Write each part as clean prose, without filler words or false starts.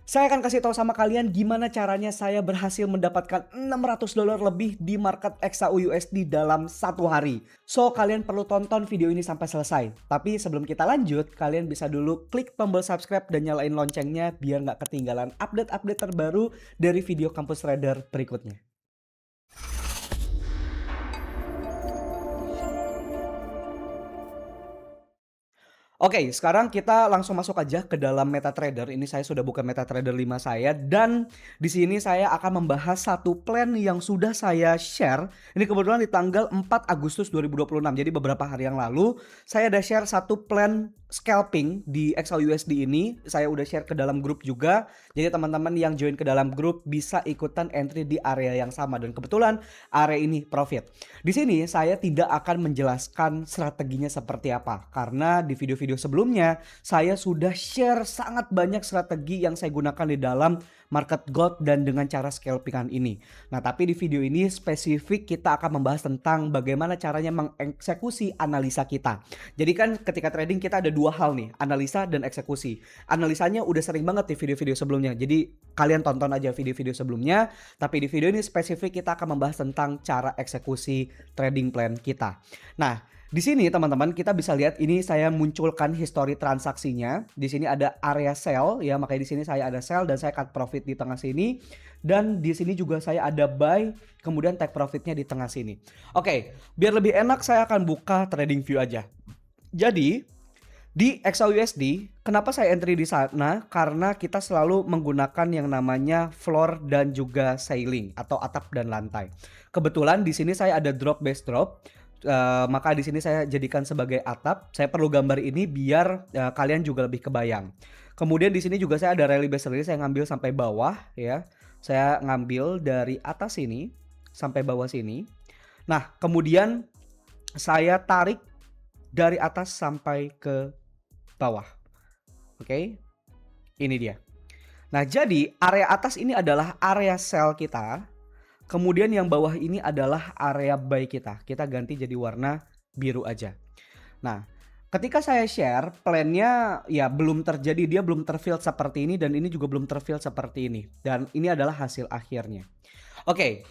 Saya akan kasih tahu sama kalian gimana caranya saya berhasil mendapatkan $600 lebih di market XAUUSD dalam satu hari. So, kalian perlu tonton video ini sampai selesai. Tapi sebelum kita lanjut, kalian bisa dulu klik tombol subscribe dan nyalain loncengnya biar nggak ketinggalan update-update terbaru dari video Kampus Trader berikutnya. Oke, sekarang kita langsung masuk aja ke dalam MetaTrader. Ini saya sudah buka MetaTrader 5 saya dan di sini saya akan membahas satu plan yang sudah saya share. Ini kebetulan di tanggal 4 Agustus 2026. Jadi beberapa hari yang lalu saya ada share satu plan scalping di XAUUSD ini. Saya udah share ke dalam grup juga. Jadi teman-teman yang join ke dalam grup bisa ikutan entry di area yang sama dan kebetulan area ini profit. Di sini saya tidak akan menjelaskan strateginya seperti apa karena di video-video sebelumnya saya sudah share sangat banyak strategi yang saya gunakan di dalam market gold dan dengan cara scalpingan ini. Nah, tapi di video ini spesifik kita akan membahas tentang bagaimana caranya mengeksekusi analisa kita. Jadi kan ketika trading kita ada dua hal nih, analisa dan eksekusi. Analisanya udah sering banget di video-video sebelumnya. Jadi kalian tonton aja video-video sebelumnya, tapi di video ini spesifik kita akan membahas tentang cara eksekusi trading plan kita. Nah, di sini teman-teman kita bisa lihat ini saya munculkan history transaksinya. Di sini ada area sell ya, makanya di sini saya ada sell dan saya cut profit di tengah sini. Dan di sini juga saya ada buy, kemudian take profitnya di tengah sini. Oke, biar lebih enak saya akan buka trading view aja. Jadi di XAUUSD, kenapa saya entry di sana? Karena kita selalu menggunakan yang namanya floor dan juga ceiling atau atap dan lantai. Kebetulan di sini saya ada drop base drop. Maka di sini saya jadikan sebagai atap. Saya perlu gambar ini biar kalian juga lebih kebayang. Kemudian di sini juga saya ada rally base rally, saya ngambil sampai bawah ya. Saya ngambil dari atas sini sampai bawah sini. Nah, kemudian saya tarik dari atas sampai ke bawah. Oke. Ini dia. Nah, jadi area atas ini adalah area sell kita. Kemudian yang bawah ini adalah area buy kita. Kita ganti jadi warna biru aja. Nah, ketika saya share plannya ya belum terjadi, dia belum terfill seperti ini dan ini juga belum terfill seperti ini. Dan ini adalah hasil akhirnya. Oke,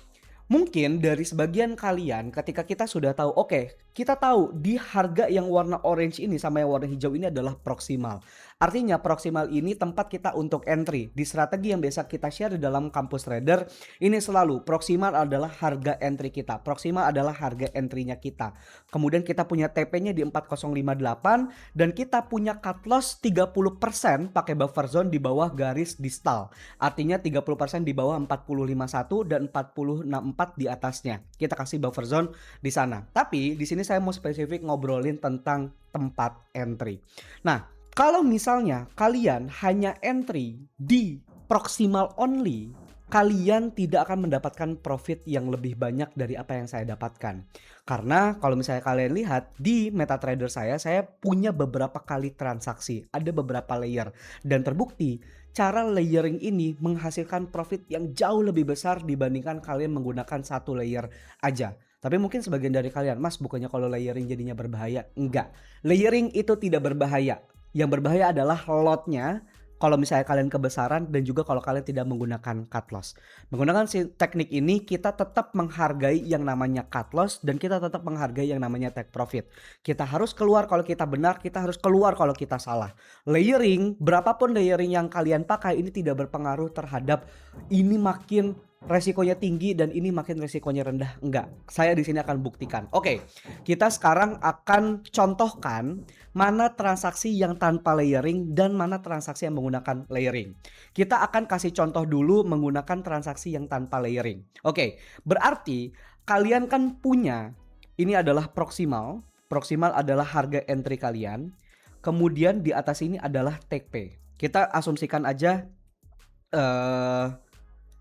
mungkin dari sebagian kalian ketika kita sudah tahu, oke, kita tahu di harga yang warna orange ini sama yang warna hijau ini adalah proksimal. Artinya proksimal ini tempat kita untuk entry. Di strategi yang biasa kita share di dalam Kampus Trader, ini selalu proksimal adalah harga entry kita. Proksimal adalah harga entry-nya kita. Kemudian kita punya TP-nya di 4058 dan kita punya cut loss 30% pakai buffer zone di bawah garis distal. Artinya 30% di bawah 4051 dan 4064 di atasnya. Kita kasih buffer zone di sana. Tapi di sini saya mau spesifik ngobrolin tentang tempat entry. Nah, kalau misalnya kalian hanya entry di proximal only, kalian tidak akan mendapatkan profit yang lebih banyak dari apa yang saya dapatkan. Karena kalau misalnya kalian lihat di MetaTrader saya punya beberapa kali transaksi, ada beberapa layer. Dan terbukti cara layering ini menghasilkan profit yang jauh lebih besar dibandingkan kalian menggunakan satu layer aja. Tapi mungkin sebagian dari kalian, Mas, bukannya kalau layering jadinya berbahaya? Enggak, layering itu tidak berbahaya. Yang berbahaya adalah lotnya kalau misalnya kalian kebesaran dan juga kalau kalian tidak menggunakan cut loss. Menggunakan teknik ini kita tetap menghargai yang namanya cut loss dan kita tetap menghargai yang namanya take profit. Kita harus keluar kalau kita benar, kita harus keluar kalau kita salah. Layering, berapapun layering yang kalian pakai ini tidak berpengaruh terhadap ini makin resikonya tinggi dan ini makin resikonya rendah. Enggak, saya di sini akan buktikan. Oke, kita sekarang akan contohkan mana transaksi yang tanpa layering dan mana transaksi yang menggunakan layering. Kita akan kasih contoh dulu menggunakan transaksi yang tanpa layering. Oke, berarti kalian kan punya, ini adalah proksimal. Proksimal adalah harga entry kalian. Kemudian di atas ini adalah take pay. Kita asumsikan aja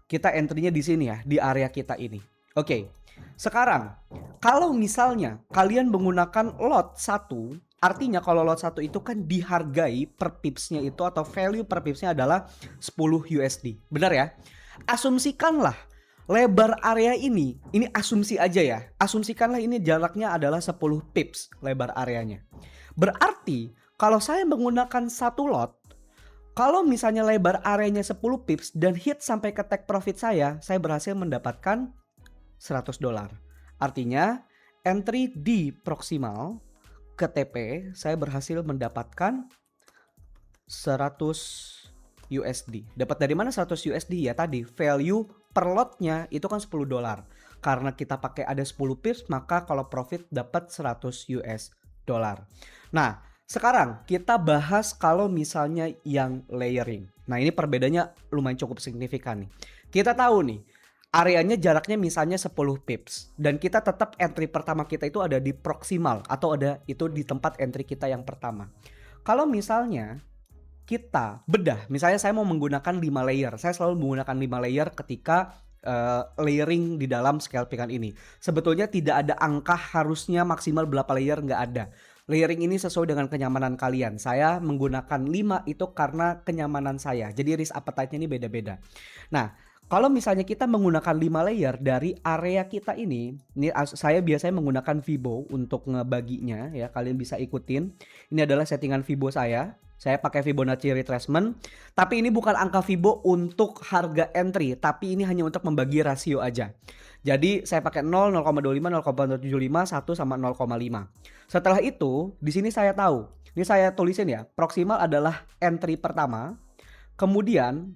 kita entry-nya di sini ya, di area kita ini. Oke. Sekarang, kalau misalnya kalian menggunakan lot 1, artinya kalau lot 1 itu kan dihargai per pipsnya itu atau value per pipsnya adalah 10 USD. Benar ya? Asumsikanlah lebar area ini asumsi aja ya. Asumsikanlah ini jaraknya adalah 10 pips lebar areanya. Berarti kalau saya menggunakan satu lot, Kalau misalnya lebar areanya 10 pips dan hit sampai ke take profit saya berhasil mendapatkan $100. Artinya entry di proximal ke TP saya berhasil mendapatkan 100 USD. Dapat dari mana 100 USD ya? Tadi value per lotnya itu kan $10. Karena kita pakai ada 10 pips, maka kalau profit dapat 100 US dollar. Nah, sekarang kita bahas kalau misalnya yang layering. Nah, ini perbedaannya lumayan cukup signifikan nih. Kita tahu nih, areanya jaraknya misalnya 10 pips dan kita tetap entry pertama kita itu ada di proximal atau ada itu di tempat entry kita yang pertama. Kalau misalnya kita bedah, misalnya saya mau menggunakan 5 layer. Saya selalu menggunakan 5 layer ketika layering di dalam scalpingan ini. Sebetulnya tidak ada angka harusnya maksimal berapa layer, nggak ada. Layering ini sesuai dengan kenyamanan kalian. Saya menggunakan 5 itu karena kenyamanan saya. Jadi risk appetite-nya ini beda-beda. Nah, kalau misalnya kita menggunakan 5 layer dari area kita ini saya biasanya menggunakan Fibo untuk ngebaginya ya. Kalian bisa ikutin. Ini adalah settingan Fibo saya. Saya pakai Fibonacci retracement, tapi ini bukan angka Fibo untuk harga entry, tapi ini hanya untuk membagi rasio aja. Jadi saya pakai 0, 0,25, 0,75, 1 sama 0,5. Setelah itu, di sini saya tahu. Ini saya tulisin ya, proximal adalah entry pertama. Kemudian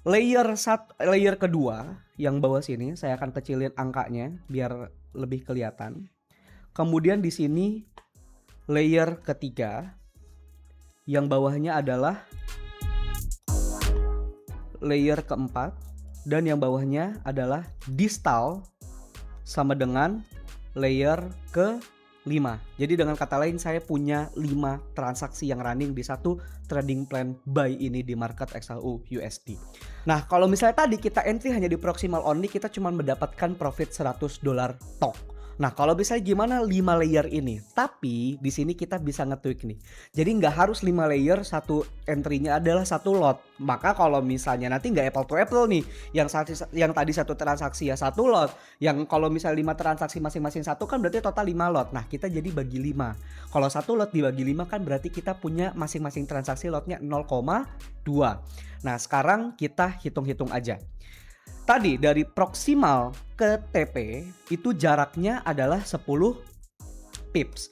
layer kedua yang bawah sini saya akan kecilin angkanya biar lebih kelihatan. Kemudian di sini layer ketiga. Yang bawahnya adalah layer keempat dan yang bawahnya adalah distal sama dengan layer ke-5. Jadi dengan kata lain saya punya 5 transaksi yang running di satu trading plan buy ini di market XAU USD. Nah, kalau misalnya tadi kita entry hanya di proximal only, kita cuma mendapatkan profit $100 tok. Nah, kalau bisa gimana 5 layer ini? Tapi di sini kita bisa nge-tweak nih. Jadi nggak harus 5 layer, satu entry-nya adalah satu lot. Maka kalau misalnya nanti nggak apple to apple nih, yang tadi satu transaksi ya satu lot, yang kalau misalnya 5 transaksi masing-masing satu kan berarti total 5 lot. Nah, kita jadi bagi 5. Kalau satu lot dibagi 5 kan berarti kita punya masing-masing transaksi lotnya 0,2. Nah, sekarang kita hitung-hitung aja. Tadi dari proximal ke TP itu jaraknya adalah 10 pips.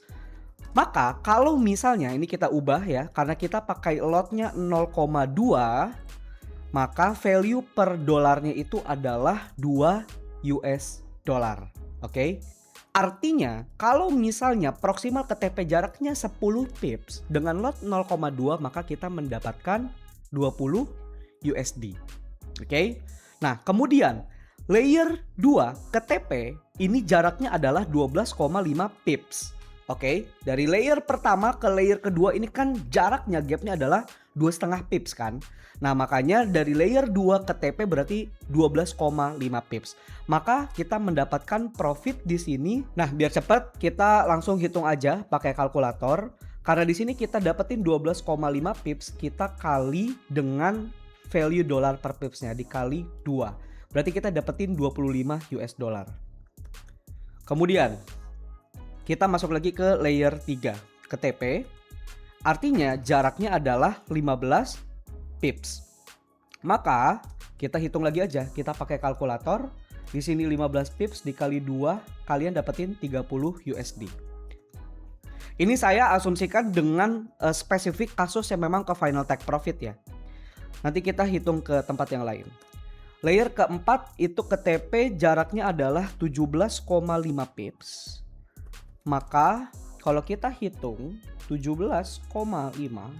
Maka kalau misalnya ini kita ubah ya, karena kita pakai lotnya 0,2, maka value per dolarnya itu adalah 2 US dollar. Oke? Artinya kalau misalnya proximal ke TP jaraknya 10 pips dengan lot 0,2 maka kita mendapatkan 20 USD. Oke? Nah, kemudian layer 2 ke TP ini jaraknya adalah 12,5 pips. Oke, dari layer pertama ke layer kedua ini kan jaraknya gapnya adalah 2,5 pips kan. Nah, makanya dari layer 2 ke TP berarti 12,5 pips. Maka kita mendapatkan profit di sini. Nah, biar cepat kita langsung hitung aja pakai kalkulator. Karena di sini kita dapetin 12,5 pips, kita kali dengan value dolar per pipsnya dikali 2. Berarti kita dapetin 25 US dollar. Kemudian kita masuk lagi ke layer 3 ke TP. Artinya jaraknya adalah 15 pips. Maka kita hitung lagi aja, kita pakai kalkulator. Di sini 15 pips dikali 2, kalian dapetin 30 USD. Ini saya asumsikan dengan spesifik kasus yang memang ke final take profit ya. Nanti kita hitung ke tempat yang lain. Layer keempat itu ke TP jaraknya adalah 17,5 pips. Maka kalau kita hitung 17,5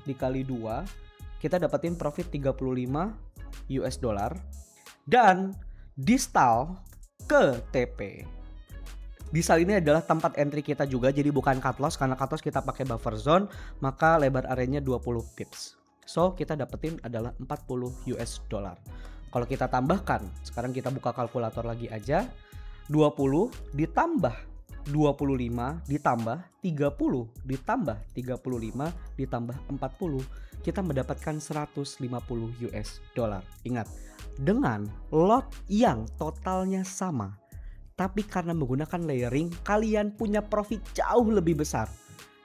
dikali 2, kita dapetin profit 35 US dollar. Dan distal ke TP. Distal ini adalah tempat entry kita juga, jadi bukan cut loss. Karena cut loss kita pakai buffer zone, maka lebar areanya 20 pips. So kita dapetin adalah 40 US dollar. Kalau kita tambahkan, sekarang kita buka kalkulator lagi aja. 20 ditambah 25 ditambah 30 ditambah 35 ditambah 40, kita mendapatkan 150 US dollar. Ingat, dengan lot yang totalnya sama, tapi karena menggunakan layering kalian punya profit jauh lebih besar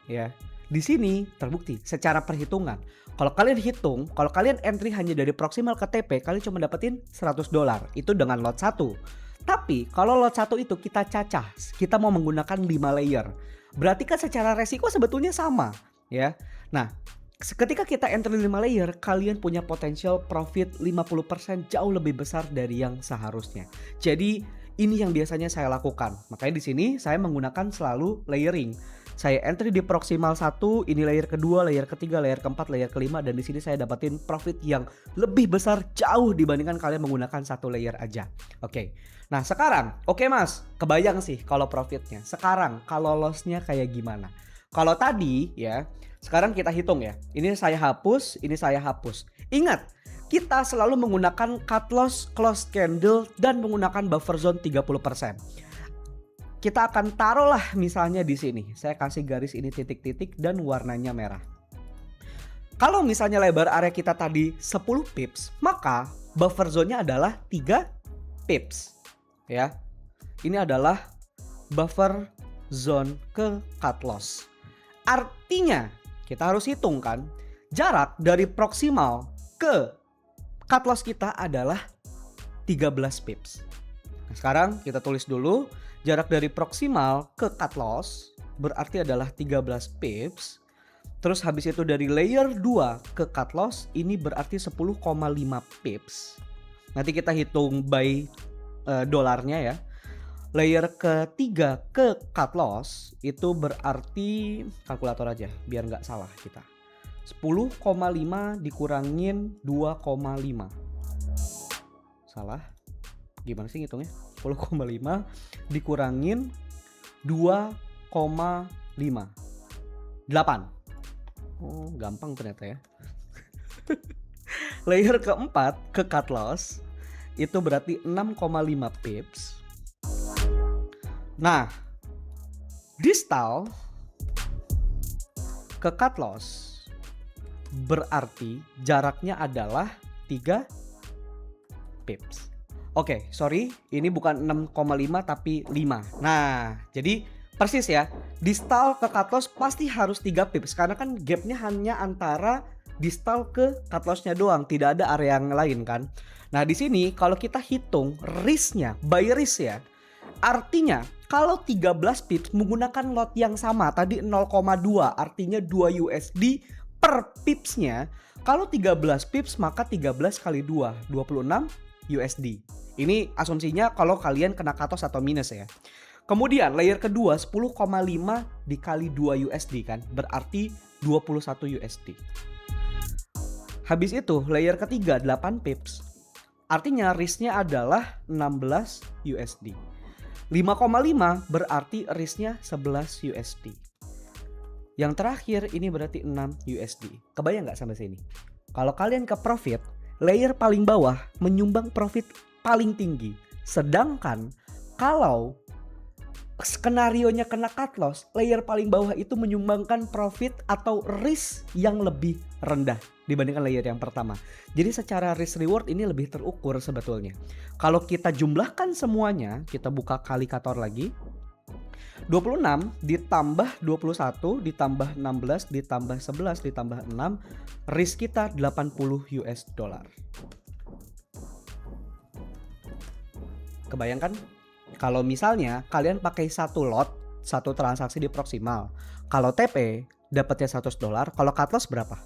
ya. di sini terbukti secara perhitungan. Kalau kalian hitung, kalau kalian entry hanya dari proximal ke TP, kalian cuma dapetin $100. Itu dengan lot 1. Tapi kalau lot 1 itu kita cacah, kita mau menggunakan 5 layer. Berarti kan secara resiko sebetulnya sama, ya. Nah, ketika kita entry 5 layer, kalian punya potensial profit 50% jauh lebih besar dari yang seharusnya. Jadi ini yang biasanya saya lakukan. Makanya di sini saya menggunakan selalu layering. Saya entry di proximal 1, ini layer kedua, layer ketiga, layer keempat, layer kelima, dan di sini saya dapatin profit yang lebih besar jauh dibandingkan kalian menggunakan satu layer aja. Oke. Nah, sekarang, oke Mas, kebayang sih kalau profitnya. Sekarang kalau lossnya kayak gimana? Kalau tadi ya, sekarang kita hitung ya. Ini saya hapus, ini saya hapus. Ingat, kita selalu menggunakan cut loss, close candle, dan menggunakan buffer zone 30%. Kita akan taruhlah misalnya di sini. Saya kasih garis ini titik-titik dan warnanya merah. Kalau misalnya lebar area kita tadi 10 pips, maka buffer zone-nya adalah 3 pips. Ya. Ini adalah buffer zone ke cut loss. Artinya, kita harus hitung kan, jarak dari proximal ke cut loss kita adalah 13 pips. Nah, sekarang kita tulis dulu, jarak dari proximal ke cut loss berarti adalah 13 pips. Terus habis itu dari layer 2 ke cut loss ini berarti 10,5 pips. Nanti kita hitung by dolarnya ya. Layer ketiga ke cut loss itu berarti, kalkulator aja biar nggak salah kita. 10,5 dikurangin 2,5. Salah. Gimana sih ngitungnya? 10,5 dikurangin 2,5. 8. Oh, gampang ternyata ya. Layer keempat ke cut loss itu berarti 6,5 pips. Nah, distal ke cut loss berarti jaraknya adalah 3 pips. Oke, sorry, ini bukan 6,5 tapi 5. Nah, jadi persis ya, distal ke cut loss pasti harus 3 pips karena kan gapnya hanya antara distal ke cut lossnya doang, tidak ada area yang lain kan. Nah, di sini kalau kita hitung risknya, buy risk ya, artinya kalau 13 pips menggunakan lot yang sama, tadi 0,2 artinya 2 USD per pipsnya. Kalau 13 pips maka 13 kali 2, 26 USD. Ini asumsinya kalau kalian kena cut loss atau minus ya. Kemudian layer kedua 10,5 dikali 2 USD kan, berarti 21 USD. Habis itu layer ketiga 8 pips. Artinya risknya adalah 16 USD. 5,5 berarti risknya 11 USD. Yang terakhir ini berarti 6 USD. Kebayang nggak sampai sini? Kalau kalian ke profit, layer paling bawah menyumbang profit paling tinggi. Sedangkan kalau skenarionya kena cut loss, layer paling bawah itu menyumbangkan profit atau risk yang lebih rendah dibandingkan layer yang pertama. Jadi secara risk reward ini lebih terukur sebetulnya. Kalau kita jumlahkan semuanya, kita buka kalkulator lagi. 26 ditambah 21 ditambah 16 ditambah 11 ditambah 6, risk kita 80 US dollar. Kebayangkan kalau misalnya kalian pakai satu lot, satu transaksi di proximal. Kalau TP dapatnya 100 dolar, kalau cut loss berapa?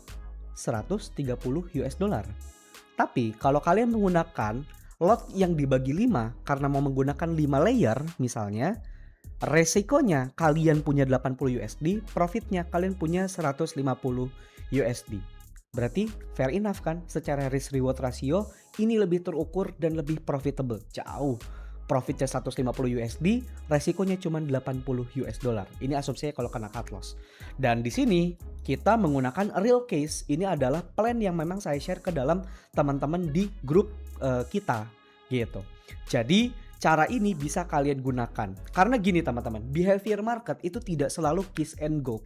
130 US dollar. Tapi kalau kalian menggunakan lot yang dibagi 5 karena mau menggunakan 5 layer misalnya, resikonya kalian punya 80 USD, profitnya kalian punya 150 USD. Berarti fair enough kan, secara risk reward ratio ini lebih terukur dan lebih profitable. Jauh. Profitnya 150 USD, resikonya cuma 80 US dollar. Ini asumsinya kalau kena cut loss. Dan di sini kita menggunakan real case. Ini adalah plan yang memang saya share ke dalam teman-teman di grup kita gitu. Jadi cara ini bisa kalian gunakan. Karena gini teman-teman, behavior market itu tidak selalu kiss and go.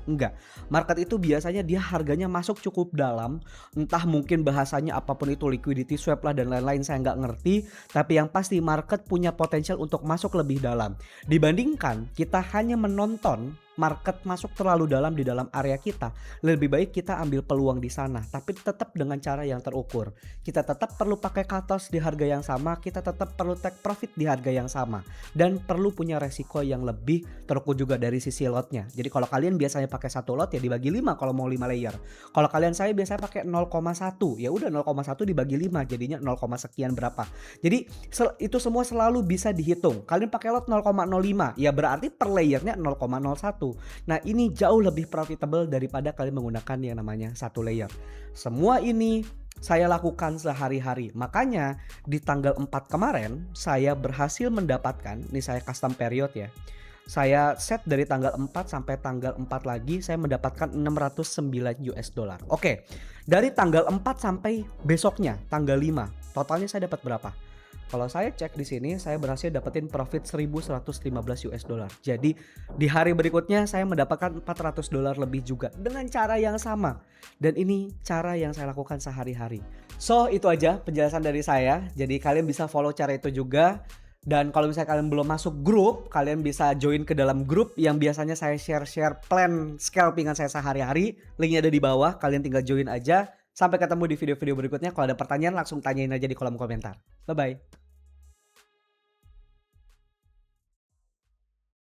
Enggak. Market itu biasanya dia harganya masuk cukup dalam. Entah mungkin bahasanya apapun itu, liquidity swap lah dan lain-lain, saya nggak ngerti. Tapi yang pasti market punya potensial untuk masuk lebih dalam. Dibandingkan kita hanya menonton market masuk terlalu dalam di dalam area kita, lebih baik kita ambil peluang di sana, tapi tetap dengan cara yang terukur. Kita tetap perlu pakai cut loss di harga yang sama, kita tetap perlu take profit di harga yang sama, dan perlu punya resiko yang lebih terukur juga dari sisi lotnya. Jadi kalau kalian biasanya pakai satu lot ya dibagi 5 kalau mau 5 layer. Kalau kalian saya biasanya pakai 0,1, ya udah 0,1 dibagi 5 jadinya 0, sekian berapa. Jadi itu semua selalu bisa dihitung. Kalian pakai lot 0,05, ya berarti per layernya 0,01. Nah, ini jauh lebih profitable daripada kalian menggunakan yang namanya satu layer. Semua ini saya lakukan sehari-hari. Makanya di tanggal 4 kemarin saya berhasil mendapatkan, ini saya custom period ya. Saya set dari tanggal 4 sampai tanggal 4 lagi saya mendapatkan 609 US dollar. Oke. Dari tanggal 4 sampai besoknya tanggal 5, totalnya saya dapat berapa? Kalau saya cek di sini saya berhasil dapetin profit 1.115 US dollar. Jadi di hari berikutnya saya mendapatkan 400 dolar lebih juga dengan cara yang sama. Dan ini cara yang saya lakukan sehari-hari. So itu aja penjelasan dari saya. Jadi kalian bisa follow cara itu juga. Dan kalau misalnya kalian belum masuk grup, kalian bisa join ke dalam grup yang biasanya saya share-share plan scalpingan saya sehari-hari. Linknya ada di bawah, kalian tinggal join aja. Sampai ketemu di video-video berikutnya. Kalau ada pertanyaan langsung tanyain aja di kolom komentar. Bye-bye.